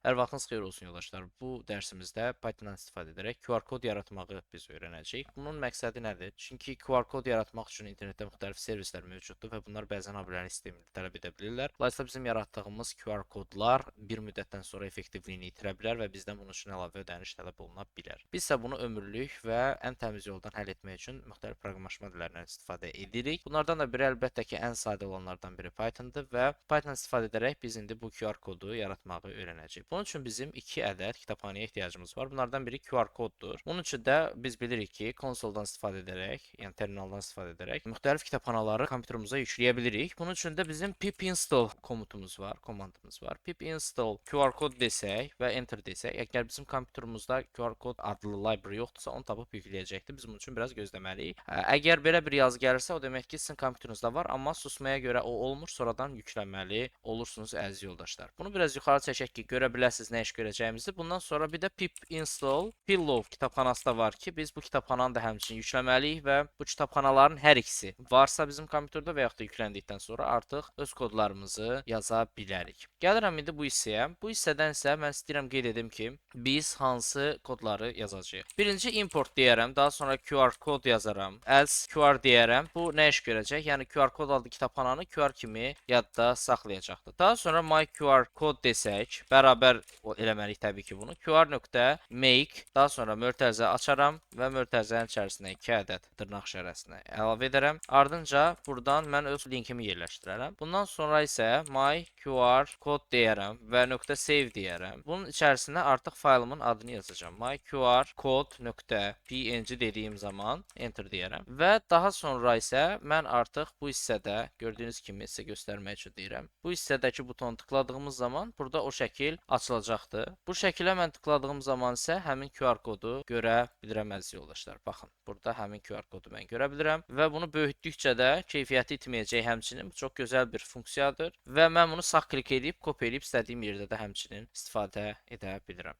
Hər vaxtınız xeyir olsun yoldaşlar. Bu dərsimizdə Python-dan istifadə edərək QR kod yaratmağı biz öyrənəcəyik. Bunun məqsədi nədir? Çünki QR kod yaratmaq üçün internetdə müxtəlif servislər mövcuddur və bunlar bəzən abunələrin sistemini tələb edə bilirlər. Dolayısıyla bizim yaratdığımız QR kodlar bir müddətdən sonra effektivliyini itirə bilər və bizdən bunun üçün əlavə ödəniş tələb oluna bilər. Biz isə bunu ömürlük və ən təmiz yoldan həll etmək üçün müxtəlif proqramlaşma dillərindən istifadə edirik. Bunlardan da biri əlbəttə ki, ən sadə olanlardan biri Python-dır və Python istifadə edərək biz indi bu QR kodu yaratmağı öyrənəcəyik. Bunun üçün bizim 2 ədəd kitabxanaya ehtiyacımız var. Bunlardan biri QR koddur. Bunun üçün də biz bilirik ki, konsoldan istifadə edərək, yəni terminaldan istifadə edərək müxtəlif kitabxanaları kompüterimize yükləyə bilirik. Bunun üçün də bizim pip install komandımız var. Pip install QR kod desək və enter desək, əgər bizim kompüterimizdə QR kod adlı library yoxdursa, onu tapıb yükləyəcəkdir. Biz bunun üçün biraz gözləməliyik. Əgər belə bir yazı gəlirsə, o demək ki, sizin kompüterinizdə var, amma susmaya görə o olmur, sonradan yükləməli olursunuz əziz yoldaşlar. Bunu biraz yuxarı çəkək ki, görə biləsiniz nə iş görəcəyimizi. Bundan sonra bir də pip install pillow kitabxanası da var ki, biz bu kitabxananı da həmçinin yükləməliyik və bu kitabxanaların hər ikisi varsa bizim kompüterdə və yaxud da yükləndikdən sonra artıq öz kodlarımızı yaza bilərik. Gəlirəm indi bu hissəyə. Bu hissədən isə mən istəyirəm qeyd edim ki, biz hansı kodları yazacağıq. Birinci import deyərəm, daha sonra QR kod yazaram, else QR deyərəm. Bu nə iş görəcək? Yəni QR kod adlı kitabxananı QR kimi yadda saxlayacaqdır. Daha sonra my QR kod desək, bərabər eləməliyik təbii ki bunu. QR.make, daha sonra mötərizə açaram və mötərizənin içərisinə 2 ədəd dırnaq işarəsini əlavə edərəm. Ardınca buradan mən öz linkimi yerləşdirərəm. Bundan sonra isə my QR kod deyərəm və .save deyərəm. Bunun içərisinə artıq faylımın adını yazacağam. My QR code.png dediyim zaman enter deyərəm və daha sonra isə mən artıq bu hissədə gördüyünüz kimi sizə göstərmək üçün deyirəm. Bu hissədəki butonu tıkladığımız zaman burada o şəkil açılacaqdır. Bu şəkilə mən tıkladığım zaman isə həmin QR kodu görə bilirəm əziz yoldaşlar. Baxın, burada həmin QR kodu mən görə bilirəm və bunu böyütdükcə də keyfiyyəti itməyəcək həmçinin. Bu çox gözəl bir funksiyadır və mən bunu sağ klik edib, kopya edib istədiyim yerdə də həmçinin istifadə edə bilirəm.